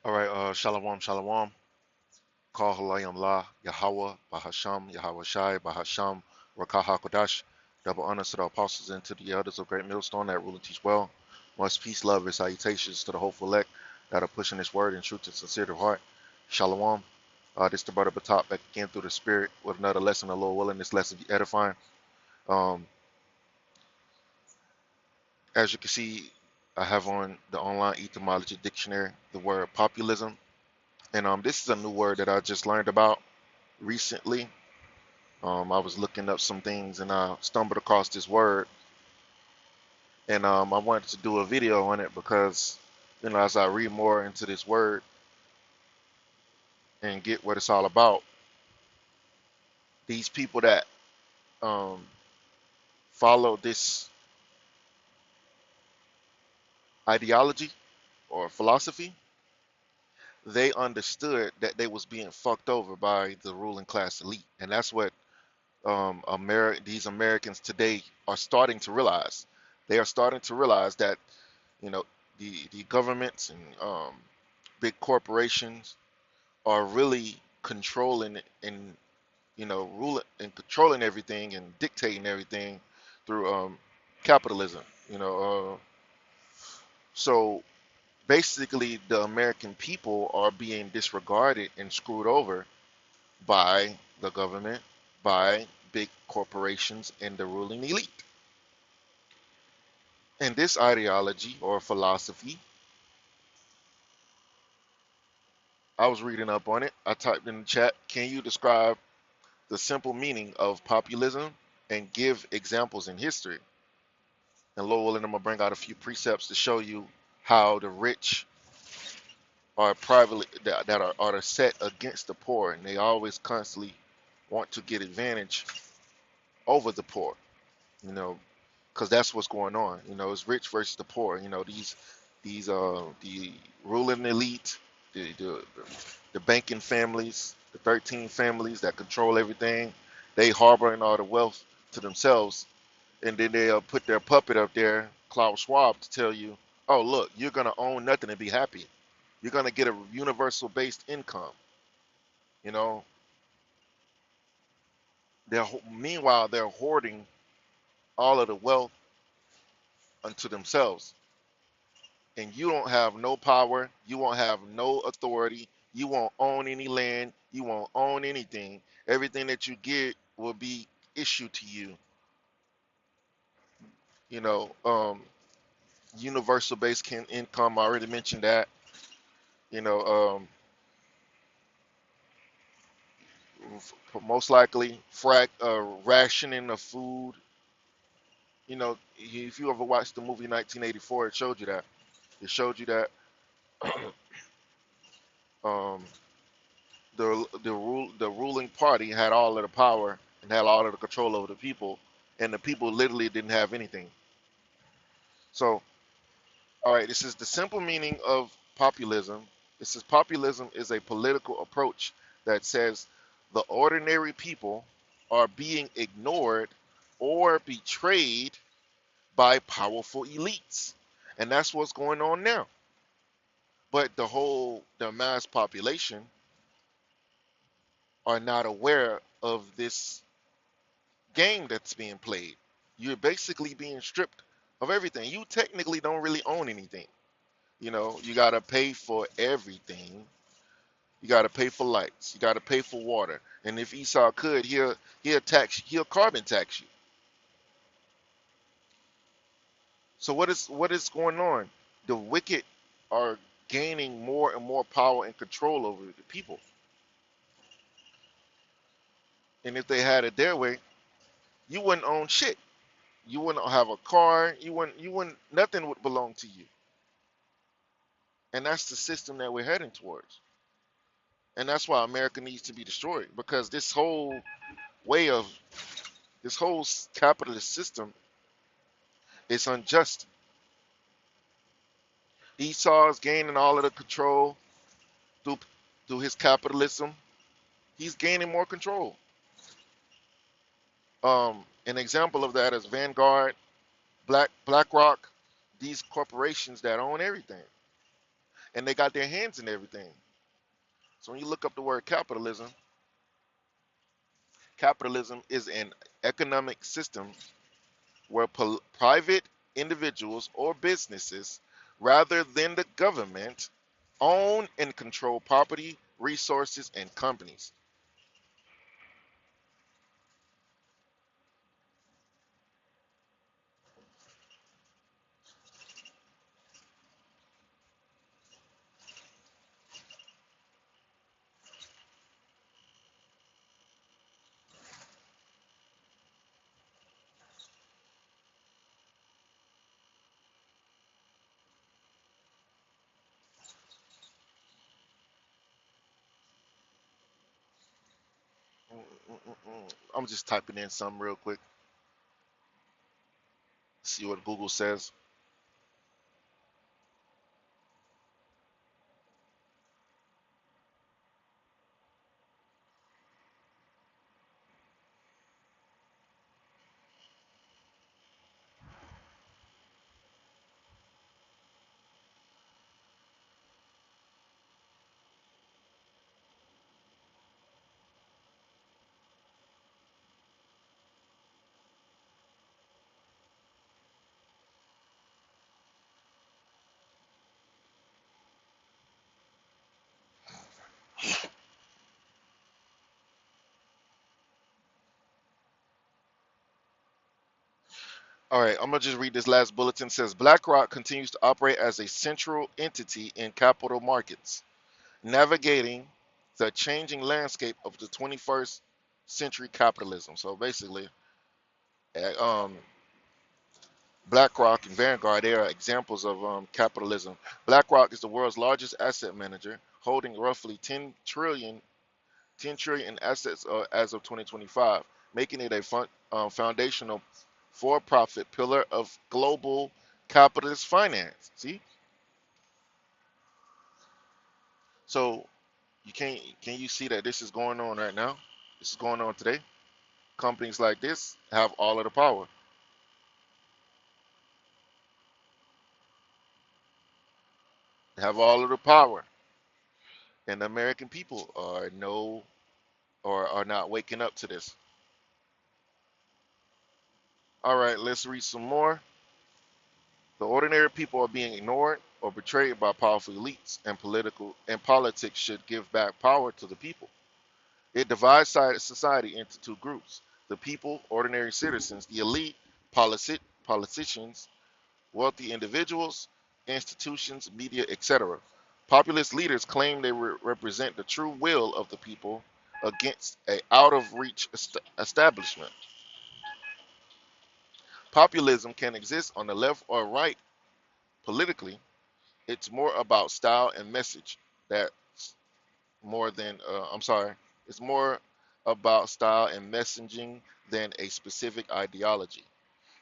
All right, Shalom, Shalom. Call Halayim La, Yahweh, Bahasham, Yahweh Shai, Bahasham, Rakah HaKodash. Double honors to the apostles and to the elders of Great Millstone that rule and teach well. Much peace, love, and salutations to the hopeful elect that are pushing this word in truth and sincere of heart. Shalom. This is the brother Batak back again through the spirit with another lesson, the Lord willing. This lesson be edifying. Um, as you can see, I have on the online etymology dictionary the word populism. And this is a new word that I just learned about recently. I was looking up some things and I stumbled across this word, and I wanted to do a video on it because, as I read more into this word and get what it's all about, these people that um, follow this ideology or philosophy, they understood that they was being fucked over by the ruling class elite, and that's what these Americans today are starting to realize. They are starting to realize that you know the governments and big corporations are really controlling and ruling and controlling everything and dictating everything through capitalism. So basically, the American people are being disregarded and screwed over by the government, by big corporations, and the ruling elite. And this ideology or philosophy, I was reading up on it. I typed in the chat, can you describe the simple meaning of populism and give examples in history? And Lord willing, I'm going to bring out a few precepts to show you how the rich are privately, that are set against the poor, and they always constantly want to get advantage over the poor, you know, because that's what's going on. It's rich versus the poor. The ruling elite, the banking families, the 13 families that control everything, they harboring all the wealth to themselves, and then they'll put their puppet up there, Klaus Schwab, to tell you, oh look, you're gonna own nothing and be happy. You're gonna get a universal based income. You know, meanwhile they're hoarding all of the wealth unto themselves, and you don't have no power. You won't have no authority. You won't own any land. You won't own anything. Everything that you get will be issued to you. You know, universal basic income. I already mentioned that. You know, most likely rationing of food. If you ever watched the movie 1984, it showed you that. It showed you that um, the ruling party had all of the power and had all of the control over the people, and the people literally didn't have anything. So, all right, this is the simple meaning of populism. It says populism is a political approach that says the ordinary people are being ignored or betrayed by powerful elites. And that's what's going on now. But the mass population are not aware of this game that's being played. You're basically being stripped of everything. You technically don't really own anything. You got to pay for everything. You got to pay for lights. You got to pay for water. And if Esau could, he'll carbon tax you. So what is going on? The wicked are gaining more and more power and control over the people. And if they had it their way, you wouldn't own shit. You wouldn't have a car. You wouldn't nothing would belong to you. And that's the system that we're heading towards. And that's why America needs to be destroyed, because way of this whole capitalist system is unjust. Esau is gaining all of the control through his capitalism. He's gaining more control. An example of that is Vanguard, BlackRock, these corporations that own everything. and they got their hands in everything. So when you look up the word capitalism, capitalism is an economic system where private individuals or businesses, rather than the government, own and control property, resources, and companies. I'm just typing in something real quick, see what Google says. All right, I'm gonna just read this last bulletin. It says BlackRock continues to operate as a central entity in capital markets, navigating the changing landscape of the 21st century capitalism. So basically, um, BlackRock and Vanguard, they are examples of capitalism. BlackRock is the world's largest asset manager, holding roughly 10 trillion in assets as of 2025, making it a foundational for-profit pillar of global capitalist finance. See, so can you see that this is going on right now? This is going on today. Companies like this have all of the power, have all of the power, and the American people are no or are not waking up to this. All right, let's read some more. The ordinary people are being ignored or betrayed by powerful elites, and politics should give back power to the people. It divides society into two groups: the people, ordinary citizens; the elite, politicians, wealthy individuals, institutions, media, etc. Populist leaders claim they represent the true will of the people against a out of reach establishment. Populism can exist on the left or right politically. It's more about style and message. That's more than I'm sorry. It's more about style and messaging than a specific ideology.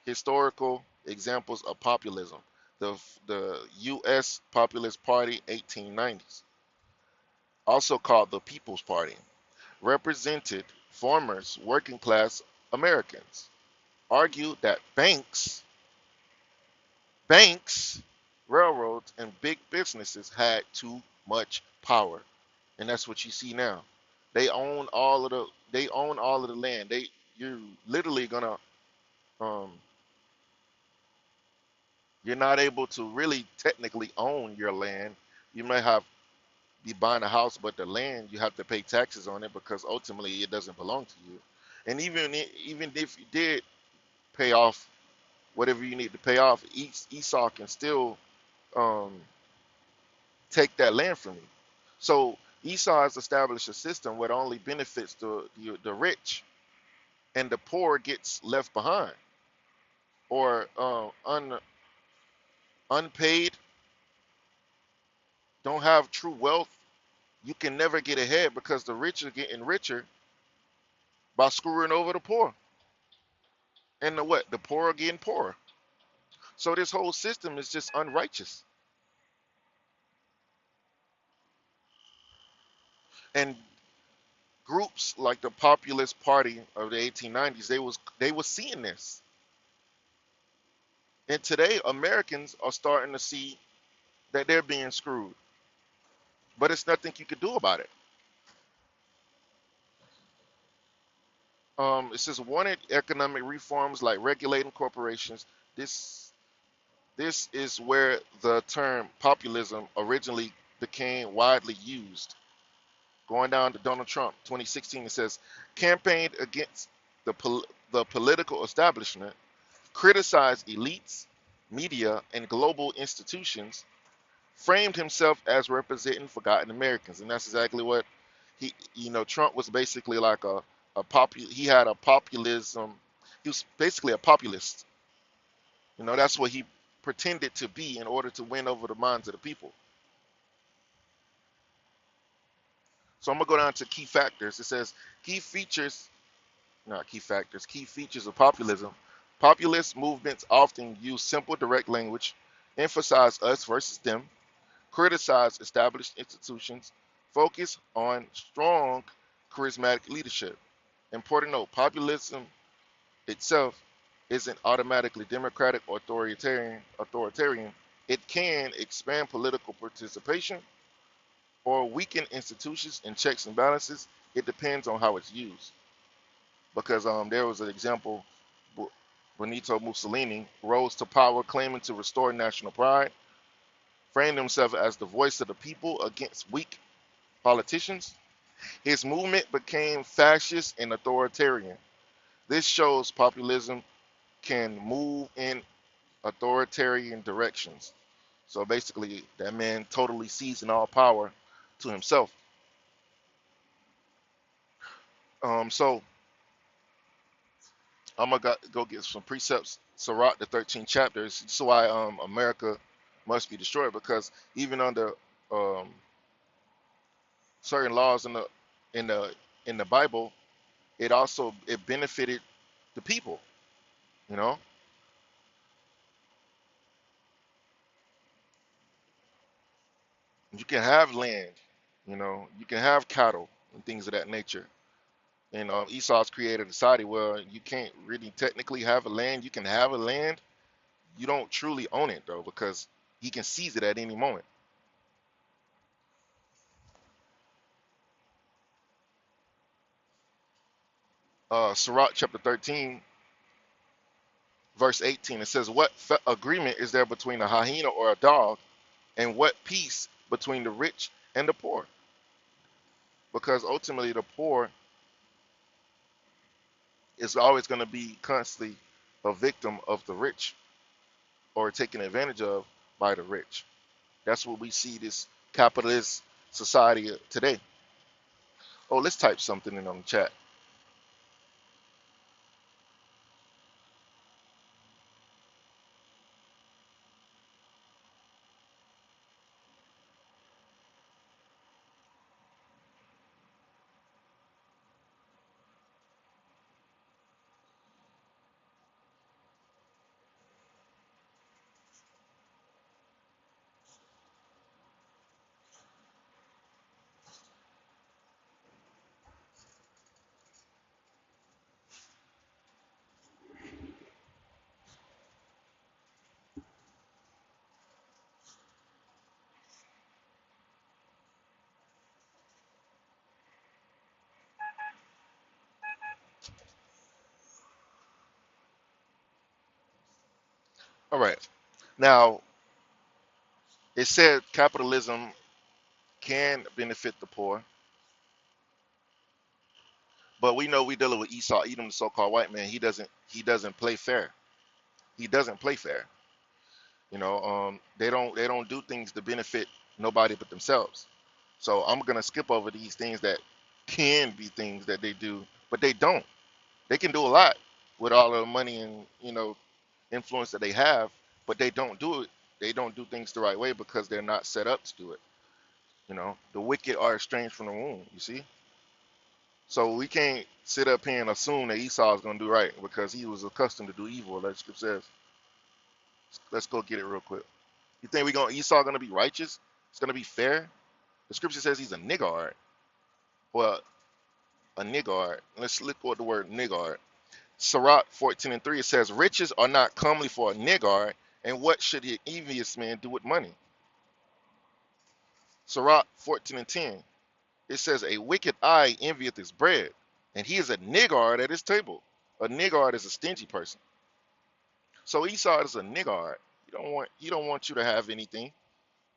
Historical examples of populism: the U.S. Populist Party, 1890s, also called the People's Party, represented farmers, working class Americans. Argued that banks, railroads, and big businesses had too much power, and that's what you see now. They own all of the land. You're literally gonna um, you're not able to really technically own your land. You may have be buying a house, but the land you have to pay taxes on it because ultimately it doesn't belong to you. And even if you did pay off whatever you need to pay off, Esau can still um, take that land from you. So Esau has established a system where it only benefits the rich, and the poor gets left behind, or unpaid, don't have true wealth. You can never get ahead because the rich are getting richer by screwing over the poor, and the poor are getting poorer. So this whole system is just unrighteous. And groups like the Populist Party of the 1890s, they was seeing this. And today Americans are starting to see that they're being screwed. but it's nothing you could do about it. It says wanted economic reforms like regulating corporations. This this is where the term populism originally became widely used. Going down to Donald Trump, 2016, it says campaigned against the the political establishment, criticized elites, media, and global institutions, framed himself as representing forgotten Americans, and that's exactly what Trump was basically like he had a populism. He was basically a populist. That's what he pretended to be in order to win over the minds of the people. So I'm gonna go down to key factors. It says key features, not key factors, key features of populism. Populist movements often use simple, direct language, emphasize us versus them, criticize established institutions, focus on strong, charismatic leadership. Important note: populism itself isn't automatically democratic or authoritarian. It can expand political participation or weaken institutions and checks and balances. It depends on how it's used. Because there was an example, Benito Mussolini rose to power claiming to restore national pride, framed himself as the voice of the people against weak politicians. His movement became fascist and authoritarian. This shows populism can move in authoritarian directions. So basically, that man totally seizing all power to himself. So I'm gonna go get some precepts. Sirach, the 13th chapter. This is why America must be destroyed, because even under um, certain laws in the in the Bible, it benefited the people. You know, you can have land. You can have cattle and things of that nature. And Esau's created a society where you can't really technically have a land. You can have a land, you don't truly own it though, because he can seize it at any moment. Sirach chapter 13, verse 18, it says, "What agreement is there between a hyena or a dog, and what peace between the rich and the poor?" Because ultimately, the poor is always going to be constantly a victim of the rich, or taken advantage of by the rich. That's what we see this capitalist society today. Oh, let's type something in on the chat. All right. Now, it said capitalism can benefit the poor, but we know we dealing with Esau, Edom, the so-called white man. He doesn't play fair. He doesn't play fair. They don't do things to benefit nobody but themselves. So I'm gonna skip over these things that can be things that they do, but they don't. They can do a lot with all of the money and influence that they have, but they don't do it. They don't do things the right way because they're not set up to do it. The wicked are estranged from the womb. You see, so we can't sit up here and assume that Esau is gonna do right because he was accustomed to do evil. Like Scripture says. Let's go get it real quick. You think Esau gonna be righteous? It's gonna be fair? The Scripture says he's a niggard. Well, a niggard. Let's look at the word niggard. Sirach 14:3, it says, "Riches are not comely for a niggard, and what should the envious man do with money?" Sirach 14 and 10. It says, a wicked eye envieth his bread, and he is a niggard at his table. A niggard is a stingy person. So Esau is a niggard. He don't want you to have anything.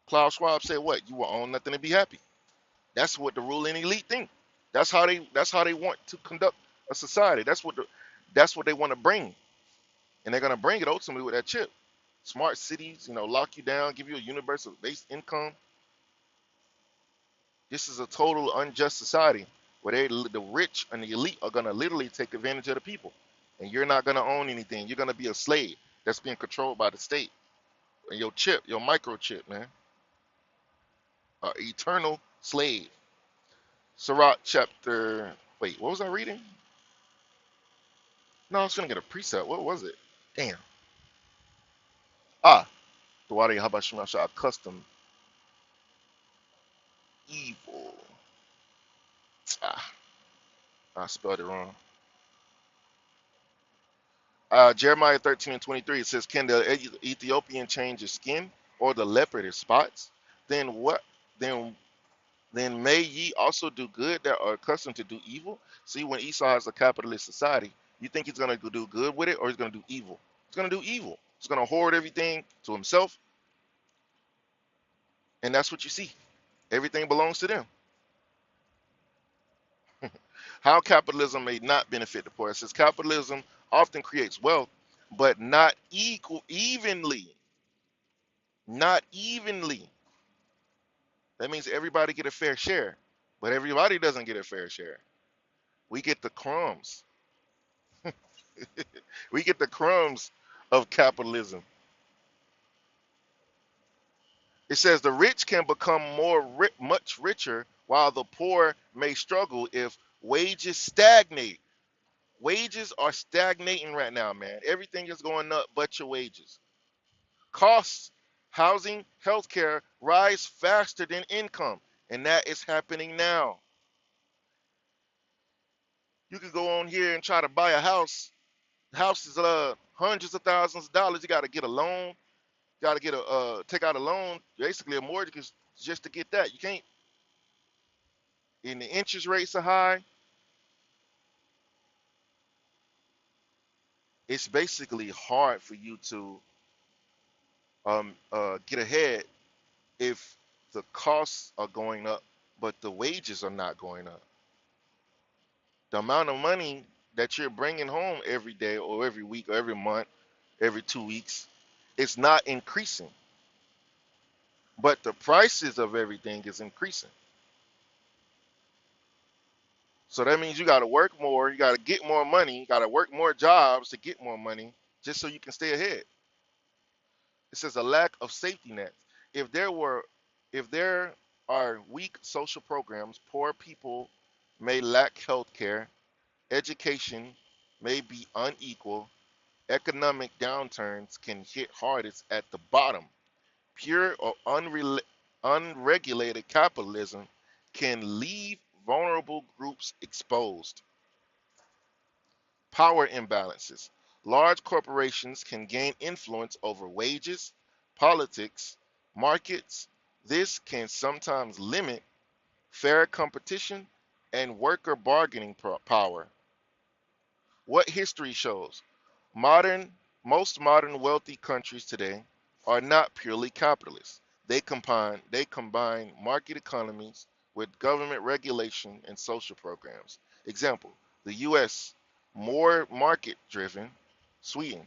Klaus Schwab said what? You will own nothing and be happy. That's what the ruling elite think. That's how they want to conduct a society. That's what they want to bring. And they're gonna bring it ultimately with that chip. Smart cities, lock you down, give you a universal base income. This is a total unjust society where the rich and the elite are gonna literally take advantage of the people, and you're not gonna own anything. You're gonna be a slave that's being controlled by the state. And your chip, your microchip, man, eternal slave. Sirach chapter. Wait, what was I reading? No, I was gonna get a precept. What was it? Damn. Ah, Dwadi Habashima custom evil. Ah, I spelled it wrong. Jeremiah 13 and 23, it says, can the Ethiopian change his skin or the leopard his spots? Then what? Then then may ye also do good that are accustomed to do evil? See, when Esau has a capitalist society, you think he's going to do good with it or he's going to do evil? He's going to do evil. He's going to hoard everything to himself, and that's what you see. Everything belongs to them. How capitalism may not benefit the poor. It says capitalism often creates wealth, but not evenly. Not evenly. That means everybody get a fair share, but everybody doesn't get a fair share. We get the crumbs. We get the crumbs of capitalism. It says the rich can become much richer while the poor may struggle if wages stagnate. Wages are stagnating right now, man. Everything is going up but your wages. Costs, housing, healthcare rise faster than income, and that is happening now. You could go on here and try to buy a house. House is hundreds of thousands of dollars. You got to get a loan. Got to get a take out a loan, basically a mortgage, just to get that. You can't. And the interest rates are high. It's basically hard for you to get ahead if the costs are going up, but the wages are not going up. The amount of money that you're bringing home every day or every week or every month, every 2 weeks, it's not increasing. But the prices of everything is increasing. So that means you got to work more, you got to get more money, you got to work more jobs to get more money just so you can stay ahead. It says a lack of safety nets. If there were if there are weak social programs, poor people may lack health care, education may be unequal, economic downturns can hit hardest at the bottom. Pure or unregulated capitalism can leave vulnerable groups exposed. Power imbalances. Large corporations can gain influence over wages, politics, markets. This can sometimes limit fair competition and worker bargaining power. What history shows? Modern, most modern wealthy countries today are not purely capitalist. They combine market economies with government regulation and social programs. Example: the U.S. more market driven. Sweden,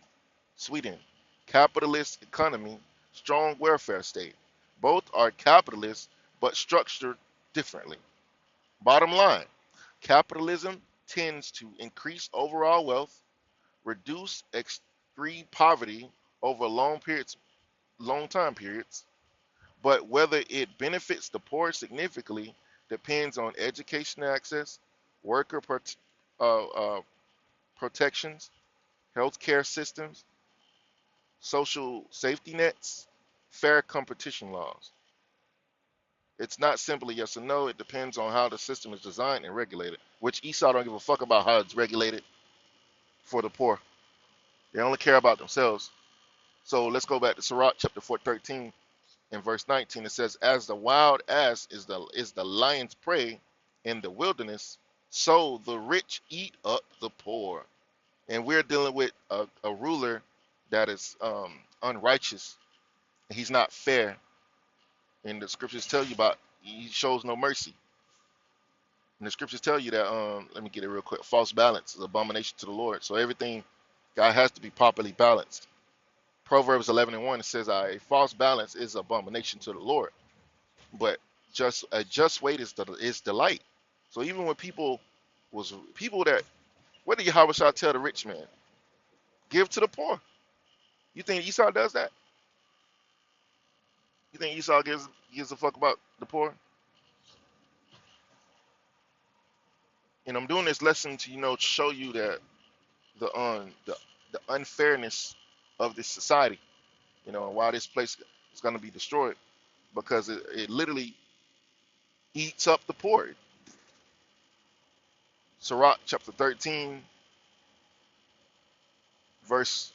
Sweden, capitalist economy, strong welfare state. Both are capitalist but structured differently. Bottom line: capitalism tends to increase overall wealth, reduce extreme poverty over long time periods, but whether it benefits the poor significantly depends on education access, worker uh, uh, protections, healthcare systems, social safety nets, fair competition laws. It's not simply yes or no. It depends on how the system is designed and regulated, which Esau don't give a fuck about how it's regulated for the poor. They only care about themselves. So let's go back to Sirach chapter 13. In verse 19, it says, "As the wild ass is the lion's prey in the wilderness, so the rich eat up the poor." And we're dealing with a ruler that is unrighteous. He's not fair, and the scriptures tell you about he shows no mercy. And the scriptures tell you that let me get it real quick. False balance is abomination to the Lord. So everything, God has to be properly balanced. Proverbs 11:1, it says, "A false balance is abomination to the Lord, but just a just weight is delight." So even when people that, what did Yahweh shall tell the rich man? Give to the poor. You think Esau does that? You think Esau gives a fuck about the poor? And I'm doing this lesson to show you that the unfairness of this society, and why this place is going to be destroyed, because it literally eats up the poor. Sirach chapter 13, verse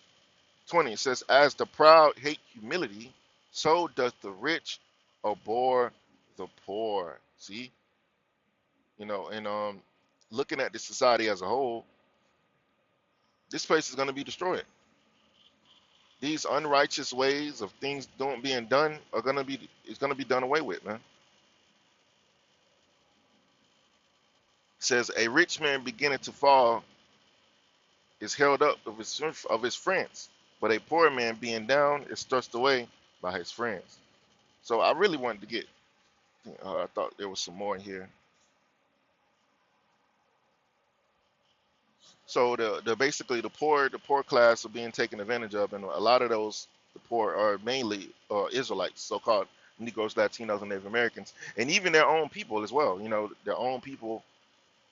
20, it says, "As the proud hate humility, so doth the rich abhor the poor." See, and looking at this society as a whole, this place is going to be destroyed. These unrighteous ways of things being done is going to be done away with, man. It says, "A rich man beginning to fall is held up of his friends, but a poor man being down is thrust away by his friends." So I really wanted to get. I thought there was some more in here. So the basically the poor class are being taken advantage of, and a lot of those the poor are mainly Israelites, so-called Negroes, Latinos, and Native Americans, and even their own people as well. Their own people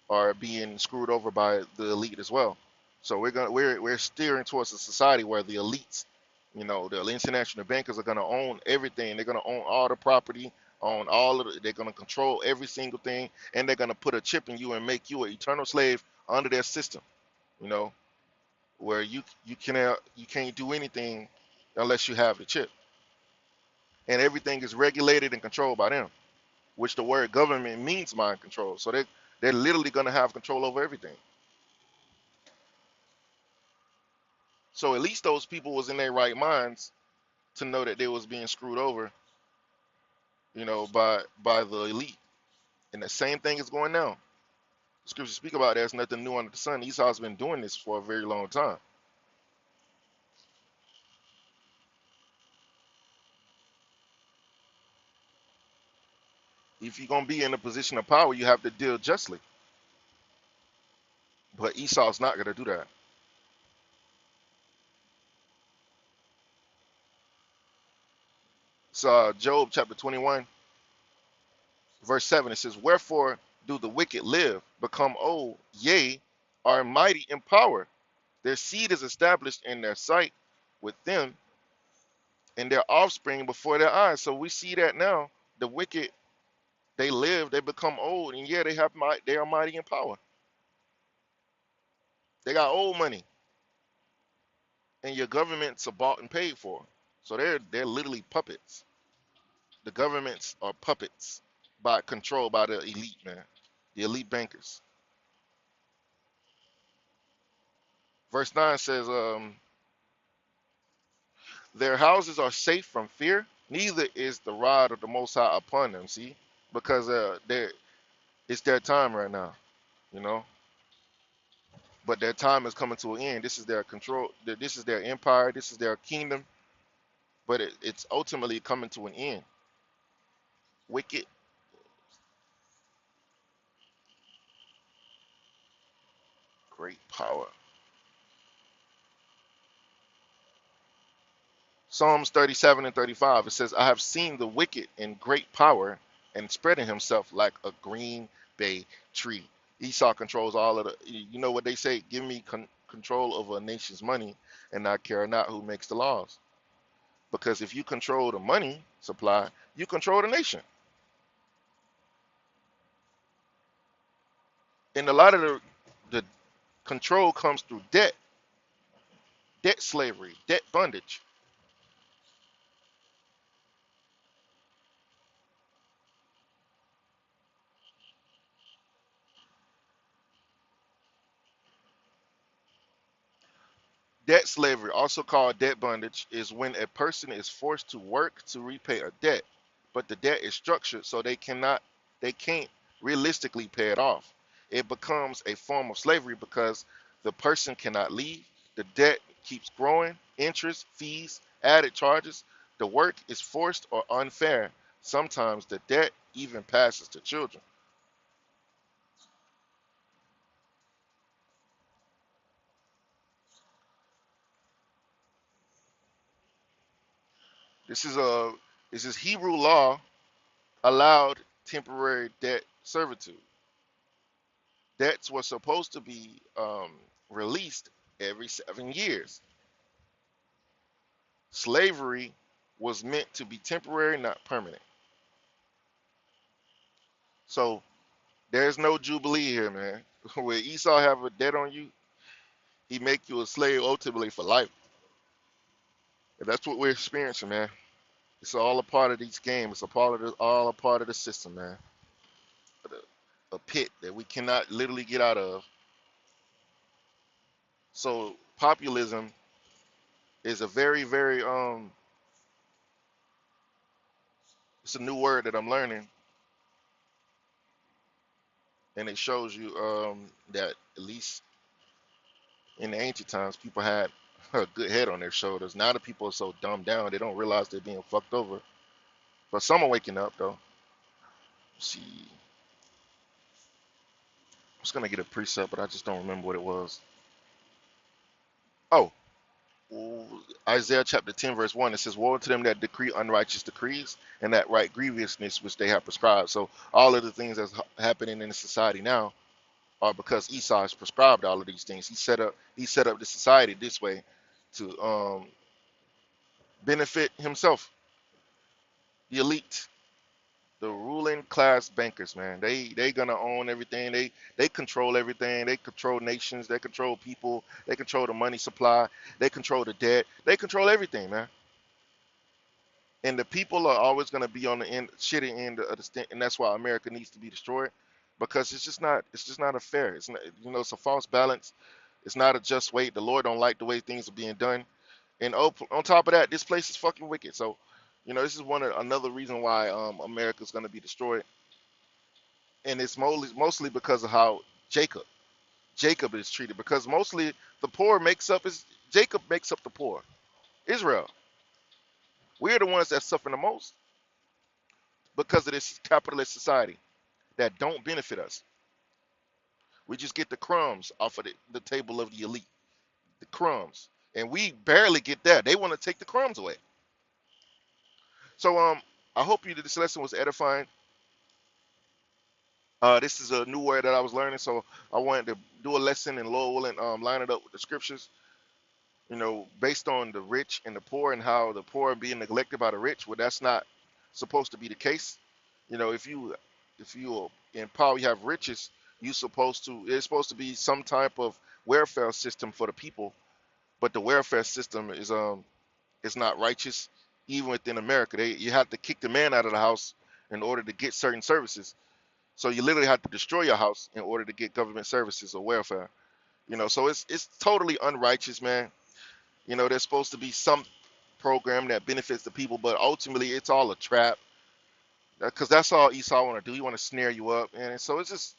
are being screwed over by the elite as well. So we're steering towards a society where the elites, the international bankers are gonna own everything. They're gonna own all the property, own all of it. They're gonna control every single thing, and they're gonna put a chip in you and make you an eternal slave under their system. You know, where you can't do anything unless you have the chip, and everything is regulated and controlled by them. Which the word government means mind control. So they're literally gonna have control over everything. So at least those people was in their right minds to know that they was being screwed over, by the elite. And the same thing is going now. The scriptures speak about there's nothing new under the sun. Esau's been doing this for a very long time. If you're gonna be in a position of power, you have to deal justly. But Esau's not gonna do that. So Job chapter 21, verse 7, it says, "Wherefore do the wicked live, become old, yea, are mighty in power? Their seed is established in their sight with them, and their offspring before their eyes." So we see that now. The wicked, they live, they become old, and yeah, they are mighty in power. They got old money, and your governments are bought and paid for. So they're literally puppets. The governments are puppets controlled by the elite, man. The elite bankers. Verse 9 says, "Their houses are safe from fear, neither is the rod of the Most High upon them." See, because it's their time right now, you know. But their time is coming to an end. This is their control. This is their empire. This is their kingdom. But it's ultimately coming to an end. Wicked, great power. Psalms 37 and 35. It says, "I have seen the wicked in great power and spreading himself like a green bay tree." Esau controls all of the. You know what they say? Give me control over a nation's money, and I care not who makes the laws. Because if you control the money supply, you control the nation. And a lot of the control comes through debt slavery, debt bondage. Debt slavery, also called debt bondage, is when a person is forced to work to repay a debt, but the debt is structured so they can't realistically pay it off. It becomes a form of slavery because the person cannot leave. The debt keeps growing, interest, fees, added charges. The work is forced or unfair. Sometimes the debt even passes to children. This is a this is Hebrew law allowed temporary debt servitude. Debts were supposed to be released every 7 years. Slavery was meant to be temporary, not permanent. So there's no jubilee here, man. When Esau have a debt on you, he make you a slave ultimately for life. And that's what we're experiencing, man. It's all a part of these games. It's a part of all a part of the system, man. A pit that we cannot literally get out of. So populism is a very, very it's a new word that I'm learning, and it shows you that at least in the ancient times, people had a good head on their shoulders. Now the people are so dumbed down, they don't realize they're being fucked over. But some are waking up, though. Let's see, I was gonna get a precept, but I just don't remember what it was. Oh, Isaiah chapter 10, verse 1, it says, woe to them that decree unrighteous decrees and that write grievousness which they have prescribed. So all of the things that's happening in the society now are because Esau has prescribed all of these things. He set up the society this way to benefit himself, the elite, the ruling class bankers, man. They gonna own everything. They control everything. They control nations. They control people. They control the money supply. They control the debt. They control everything, man. And the people are always gonna be on the end, shitty end of the stick, and that's why America needs to be destroyed, because it's just not a fair. It's not, it's a false balance. It's not a just weight. The Lord don't like the way things are being done. And on top of that, this place is fucking wicked. So, this is another reason why America's gonna be destroyed, and it's mostly because of how Jacob Jacob is treated. Because mostly the poor makes up is Jacob makes up the poor. Israel, we're the ones that suffer the most because of this capitalist society that don't benefit us. We just get the crumbs off of the table of the elite, the crumbs, and we barely get that. They want to take the crumbs away. So I hope this lesson was edifying. This is a new word that I was learning, so I wanted to do a lesson and Lord willing, line it up with the scriptures. Based on the rich and the poor and how the poor are being neglected by the rich. Well, that's not supposed to be the case. If you are in power, you have riches. It's supposed to be some type of welfare system for the people, but the welfare system is not righteous. Even within America, you have to kick the man out of the house in order to get certain services. So you literally have to destroy your house in order to get government services or welfare. So it's totally unrighteous, man. There's supposed to be some program that benefits the people, but ultimately it's all a trap. Because that's all Esau want to do. He want to snare you up, and so it's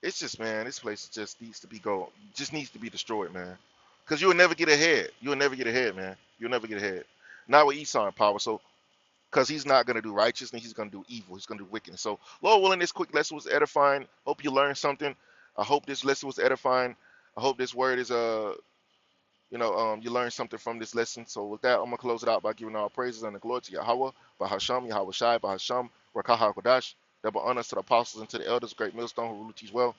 just, man, this place just needs to be destroyed, man. Because you'll never get ahead. You'll never get ahead, man. You'll never get ahead. Not with Esau in power. So because he's not gonna do righteousness, he's gonna do evil. He's gonna do wickedness. So Lord willing, this quick lesson was edifying. Hope you learned something. I hope this lesson was edifying. I hope this word is you learn something from this lesson. So with that, I'm gonna close it out by giving all praises and the glory to Yahweh, Bahasham, Yahweh Shai, Bahasham, Rakaha Kodash, double honors to the apostles and to the elders, great millstone who rule teach well.